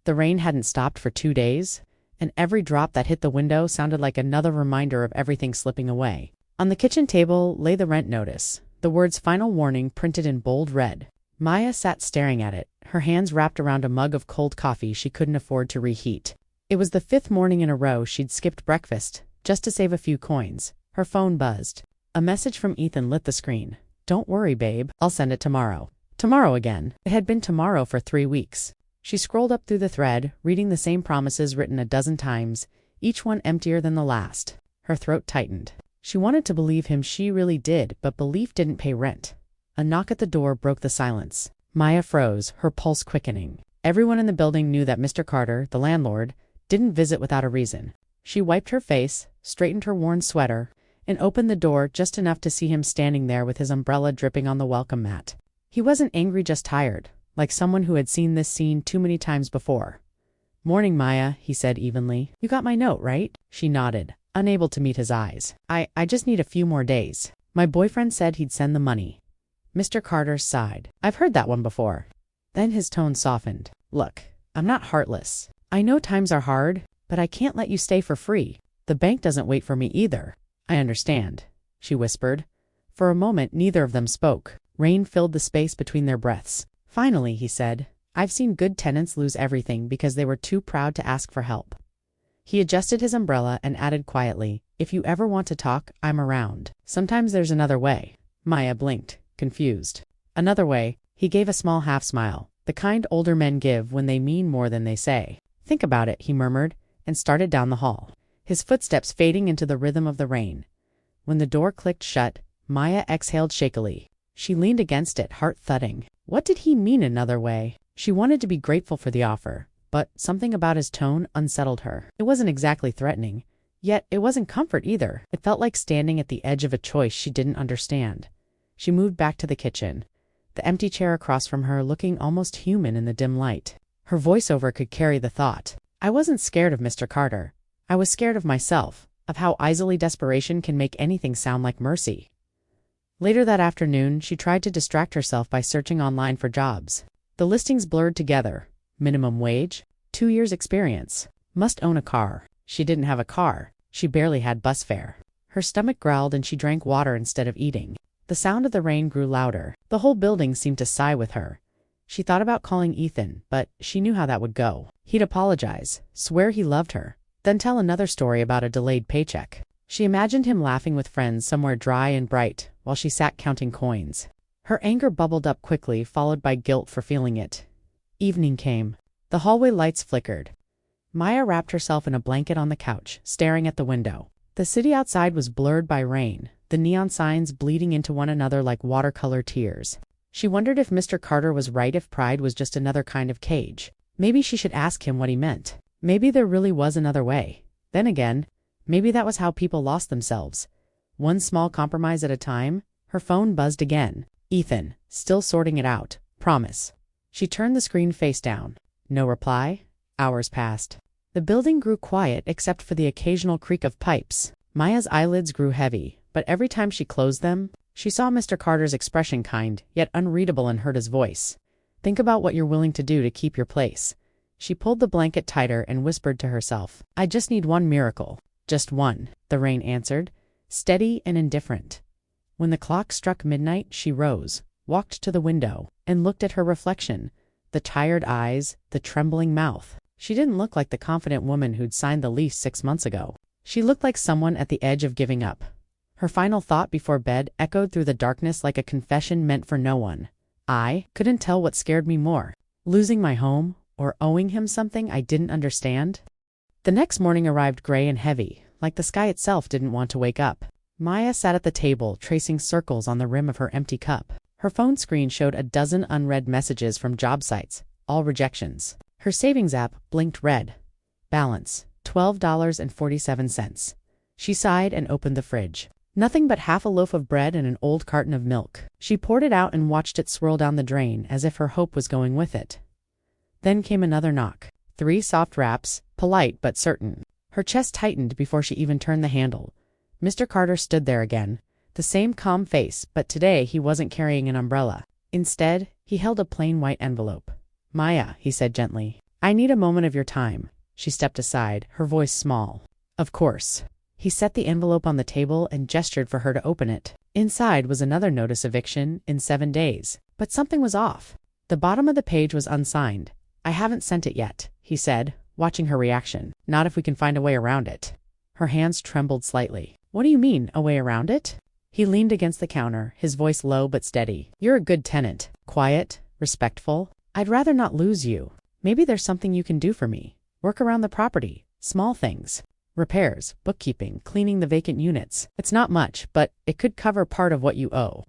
The rain hadn't stopped for 2 days, and every drop that hit the window sounded like another reminder of everything slipping away. On the kitchen table lay the rent notice, the words "Final Warning" printed in bold red. Maya sat staring at it, her hands wrapped around a mug of cold coffee she couldn't afford to reheat. It was the 5th morning in a row she'd skipped breakfast, just to save a few coins. Her phone buzzed. A message from Ethan lit the screen. "Don't worry, babe, I'll send it tomorrow." Tomorrow again. It had been tomorrow for 3 weeks. She scrolled up through the thread, reading the same promises written a dozen times, each one emptier than the last. Her throat tightened. She wanted to believe him, she really did, but belief didn't pay rent. A knock at the door broke the silence. Maya froze, her pulse quickening. Everyone in the building knew that Mr. Carter, the landlord, didn't visit without a reason. She wiped her face, straightened her worn sweater, and opened the door just enough to see him standing there with his umbrella dripping on the welcome mat. He wasn't angry, just tired, like someone who had seen this scene too many times before. "Morning, Maya," he said evenly. "You got my note, right?" She nodded, unable to meet his eyes. I just need a few more days. My boyfriend said he'd send the money." Mr. Carter sighed. "I've heard that one before." Then his tone softened. "Look, I'm not heartless. I know times are hard, but I can't let you stay for free. The bank doesn't wait for me either." "I understand," she whispered. For a moment, neither of them spoke. Rain filled the space between their breaths. "Finally," he said, "I've seen good tenants lose everything because they were too proud to ask for help." He adjusted his umbrella and added quietly, "If you ever want to talk, I'm around. Sometimes there's another way." Maya blinked, confused. "Another way?" He gave a small half smile, the kind older men give when they mean more than they say. "Think about it," he murmured, and started down the hall, his footsteps fading into the rhythm of the rain. When the door clicked shut, Maya exhaled shakily. She leaned against it, heart thudding. What did he mean another way? She wanted to be grateful for the offer, but something about his tone unsettled her. It wasn't exactly threatening, yet it wasn't comfort either. It felt like standing at the edge of a choice she didn't understand. She moved back to the kitchen, the empty chair across from her looking almost human in the dim light. Her voiceover could carry the thought. "I wasn't scared of Mr. Carter. I was scared of myself, of how easily desperation can make anything sound like mercy." Later that afternoon, she tried to distract herself by searching online for jobs. The listings blurred together. Minimum wage, 2 years experience, must own a car. She didn't have a car. She barely had bus fare. Her stomach growled and she drank water instead of eating. The sound of the rain grew louder. The whole building seemed to sigh with her. She thought about calling Ethan, but she knew how that would go. He'd apologize, swear he loved her, then tell another story about a delayed paycheck. She imagined him laughing with friends somewhere dry and bright while she sat counting coins. Her anger bubbled up quickly, followed by guilt for feeling it. Evening came. The hallway lights flickered. Maya wrapped herself in a blanket on the couch, staring at the window. The city outside was blurred by rain, the neon signs bleeding into one another like watercolor tears. She wondered if Mr. Carter was right, if pride was just another kind of cage. Maybe she should ask him what he meant. Maybe there really was another way. Then again, maybe that was how people lost themselves. One small compromise at a time. Her phone buzzed again. Ethan, still sorting it out. Promise. She turned the screen face down. No reply. Hours passed. The building grew quiet except for the occasional creak of pipes. Maya's eyelids grew heavy, but every time she closed them, she saw Mr. Carter's expression, kind, yet unreadable, and heard his voice. "Think about what you're willing to do to keep your place." She pulled the blanket tighter and whispered to herself, "I just need one miracle. Just one," the rain answered, steady and indifferent. When the clock struck midnight, she rose, walked to the window, and looked at her reflection, the tired eyes, the trembling mouth. She didn't look like the confident woman who'd signed the lease 6 months ago. She looked like someone at the edge of giving up. Her final thought before bed echoed through the darkness like a confession meant for no one. I couldn't tell what scared me more, losing my home or owing him something I didn't understand. The next morning arrived gray and heavy, like the sky itself didn't want to wake up. Maya sat at the table, tracing circles on the rim of her empty cup. Her phone screen showed a dozen unread messages from job sites, all rejections. Her savings app blinked red. Balance, $12.47. She sighed and opened the fridge. Nothing but half a loaf of bread and an old carton of milk. She poured it out and watched it swirl down the drain as if her hope was going with it. Then came another knock. 3 soft raps, polite but certain. Her chest tightened before she even turned the handle. Mr. Carter stood there again, the same calm face, but today he wasn't carrying an umbrella. Instead, he held a plain white envelope. "Maya," he said gently, I need a moment of your time. She stepped aside, her voice small. Of course. He set the envelope on the table and gestured for her to open it. Inside was another notice: eviction in 7 days. But something was off. The bottom of the page was unsigned. I haven't sent it yet, he said, watching her reaction. Not if we can find a way around it. Her hands trembled slightly. What do you mean, a way around it? He leaned against the counter, his voice low but steady. You're a good tenant. Quiet, respectful. I'd rather not lose you. Maybe there's something you can do for me. Work around the property. Small things. Repairs, bookkeeping, cleaning the vacant units. It's not much, but it could cover part of what you owe.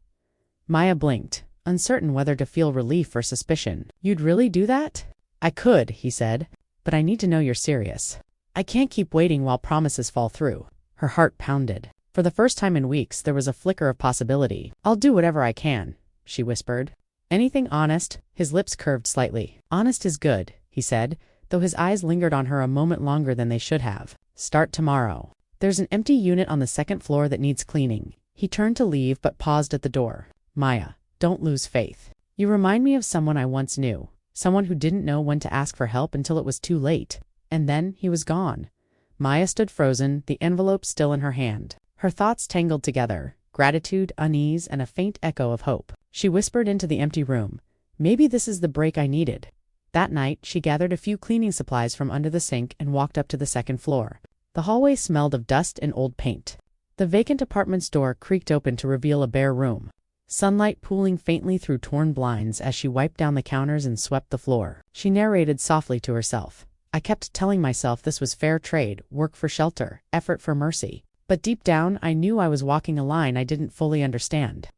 Maya blinked, uncertain whether to feel relief or suspicion. You'd really do that? I could, he said, but I need to know you're serious. I can't keep waiting while promises fall through. Her heart pounded. For the first time in weeks, there was a flicker of possibility. I'll do whatever I can, she whispered. Anything honest? His lips curved slightly. Honest is good, he said, though his eyes lingered on her a moment longer than they should have. Start tomorrow. There's an empty unit on the 2nd floor that needs cleaning. He turned to leave but paused at the door. Maya, don't lose faith. You remind me of someone I once knew. Someone who didn't know when to ask for help until it was too late. And then he was gone. Maya stood frozen, the envelope still in her hand. Her thoughts tangled together, gratitude, unease, and a faint echo of hope. She whispered into the empty room. Maybe this is the break I needed. That night, she gathered a few cleaning supplies from under the sink and walked up to the 2nd floor. The hallway smelled of dust and old paint. The vacant apartment's door creaked open to reveal a bare room. Sunlight pooling faintly through torn blinds as she wiped down the counters and swept the floor. She narrated softly to herself. I kept telling myself this was fair trade, work for shelter, effort for mercy. But deep down, I knew I was walking a line I didn't fully understand.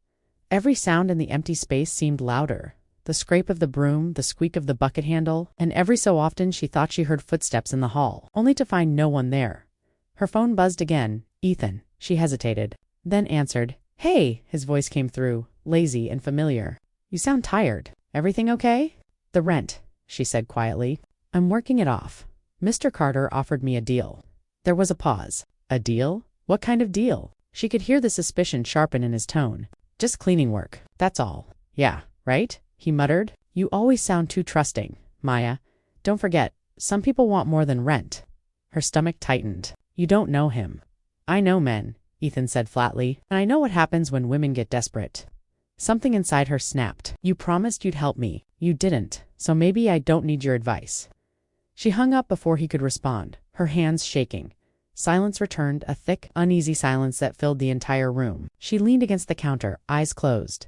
Every sound in the empty space seemed louder. The scrape of the broom, the squeak of the bucket handle, and every so often she thought she heard footsteps in the hall, only to find no one there. Her phone buzzed again. Ethan. She hesitated, then answered. Hey, his voice came through, lazy and familiar. You sound tired. Everything okay? The rent, she said quietly. I'm working it off. Mr. Carter offered me a deal. There was a pause. A deal? What kind of deal? She could hear the suspicion sharpen in his tone. Just cleaning work, that's all. Yeah, right? He muttered. You always sound too trusting, Maya. Don't forget, some people want more than rent. Her stomach tightened. You don't know him. I know men, Ethan said flatly, and I know what happens when women get desperate. Something inside her snapped. You promised you'd help me. You didn't, so maybe I don't need your advice. She hung up before he could respond, her hands shaking. Silence returned, a thick, uneasy silence that filled the entire room. She leaned against the counter, eyes closed.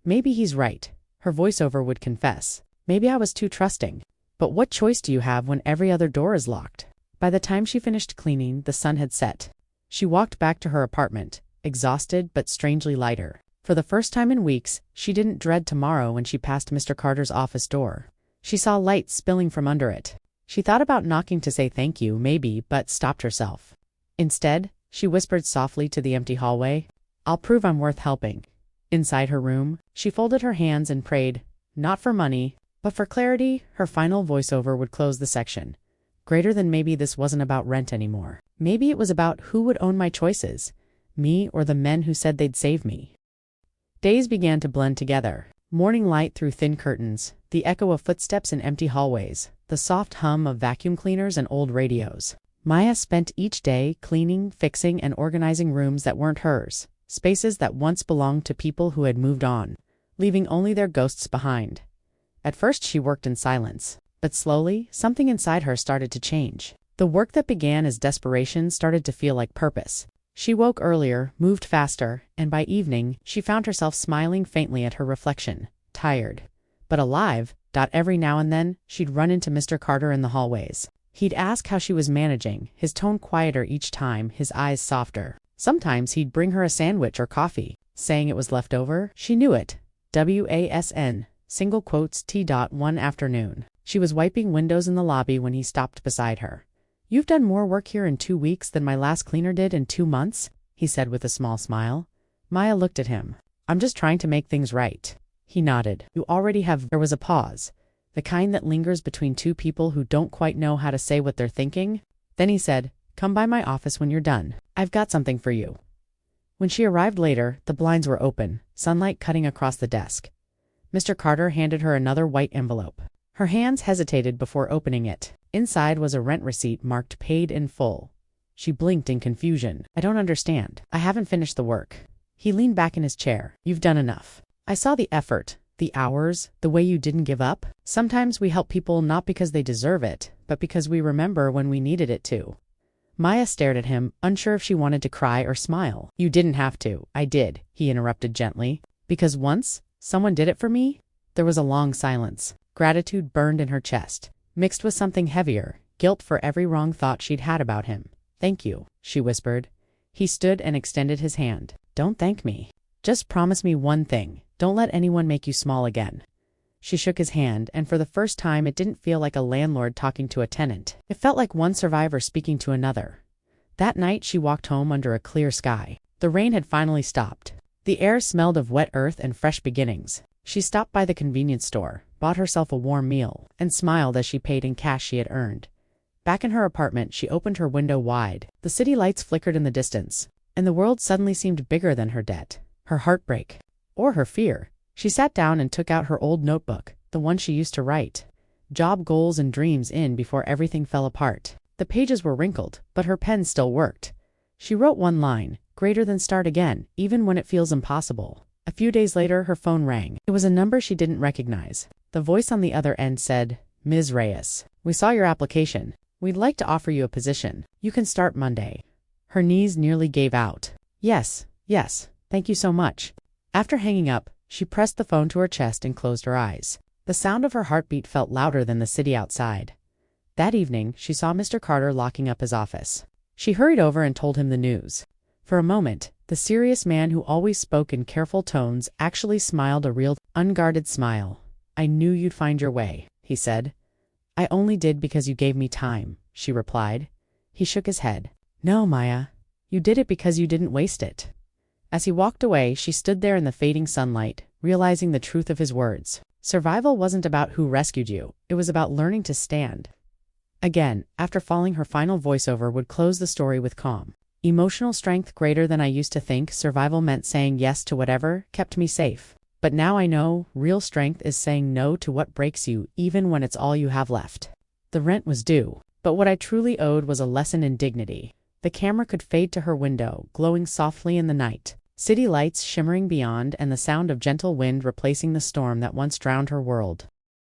Maybe he's right. Her voiceover would confess. Maybe I was too trusting. But what choice do you have when every other door is locked? By the time she finished cleaning, the sun had set. She walked back to her apartment, exhausted but strangely lighter. For the first time in weeks, she didn't dread tomorrow when she passed Mr. Carter's office door. She saw light spilling from under it. She thought about knocking to say thank you, maybe, but stopped herself. Instead, she whispered softly to the empty hallway, I'll prove I'm worth helping. Inside her room, she folded her hands and prayed, not for money, but for clarity. Her final voiceover would close the section. Greater than maybe this wasn't about rent anymore. Maybe it was about who would own my choices, me or the men who said they'd save me. Days began to blend together. Morning light through thin curtains, the echo of footsteps in empty hallways, the soft hum of vacuum cleaners and old radios. Maya spent each day cleaning, fixing, and organizing rooms that weren't hers, spaces that once belonged to people who had moved on, leaving only their ghosts behind. At first she worked in silence, but slowly, something inside her started to change. The work that began as desperation started to feel like purpose. She woke earlier, moved faster, and by evening, she found herself smiling faintly at her reflection, tired, but alive. Every now and then, she'd run into Mr. Carter in the hallways. He'd ask how she was managing, his tone quieter each time, his eyes softer. Sometimes he'd bring her a sandwich or coffee, saying it was left over. She knew it. WASN, single quotes T. One afternoon. She was wiping windows in the lobby when he stopped beside her. You've done more work here in 2 weeks than my last cleaner did in 2 months, he said with a small smile. Maya looked at him. I'm just trying to make things right. He nodded. You already have. There was a pause, the kind that lingers between two people who don't quite know how to say what they're thinking. Then he said, come by my office when you're done. I've got something for you. When she arrived later, the blinds were open, sunlight cutting across the desk. Mr. Carter handed her another white envelope. Her hands hesitated before opening it. Inside was a rent receipt marked paid in full. She blinked in confusion. I don't understand. I haven't finished the work. He leaned back in his chair. You've done enough. I saw the effort, the hours, the way you didn't give up. Sometimes we help people not because they deserve it, but because we remember when we needed it to. Maya stared at him, unsure if she wanted to cry or smile. You didn't have to. I did, he interrupted gently. Because once someone did it for me? There was a long silence. Gratitude burned in her chest, mixed with something heavier, guilt for every wrong thought she'd had about him. Thank you, she whispered. He stood and extended his hand. Don't thank me. Just promise me one thing. Don't let anyone make you small again. She shook his hand, and for the first time it didn't feel like a landlord talking to a tenant. It felt like one survivor speaking to another. That night she walked home under a clear sky. The rain had finally stopped. The air smelled of wet earth and fresh beginnings. She stopped by the convenience store, bought herself a warm meal, and smiled as she paid in cash she had earned. Back in her apartment, she opened her window wide. The city lights flickered in the distance, and the world suddenly seemed bigger than her debt, her heartbreak, or her fear. She sat down and took out her old notebook, the one she used to write job goals and dreams in before everything fell apart. The pages were wrinkled, but her pen still worked. She wrote one line, greater than start again, even when it feels impossible. A few days later, her phone rang. It was a number she didn't recognize. The voice on the other end said, Ms. Reyes, we saw your application. We'd like to offer you a position. You can start Monday. Her knees nearly gave out. Yes, thank you so much. After hanging up, she pressed the phone to her chest and closed her eyes. The sound of her heartbeat felt louder than the city outside. That evening, she saw Mr. Carter locking up his office. She hurried over and told him the news. For a moment, the serious man who always spoke in careful tones actually smiled a real, unguarded smile. I knew you'd find your way, he said. I only did because you gave me time, she replied. He shook his head. No, Maya. You did it because you didn't waste it. As he walked away, she stood there in the fading sunlight, realizing the truth of his words. Survival wasn't about who rescued you. It was about learning to stand. Again, after falling, her final voiceover would close the story with calm. Emotional strength greater than I used to think. Survival meant saying yes to whatever kept me safe. But now I know real strength is saying no to what breaks you, even when it's all you have left. The rent was due, but what I truly owed was a lesson in dignity. The camera could fade to her window, glowing softly in the night. City lights shimmering beyond, and the sound of gentle wind replacing the storm that once drowned her world.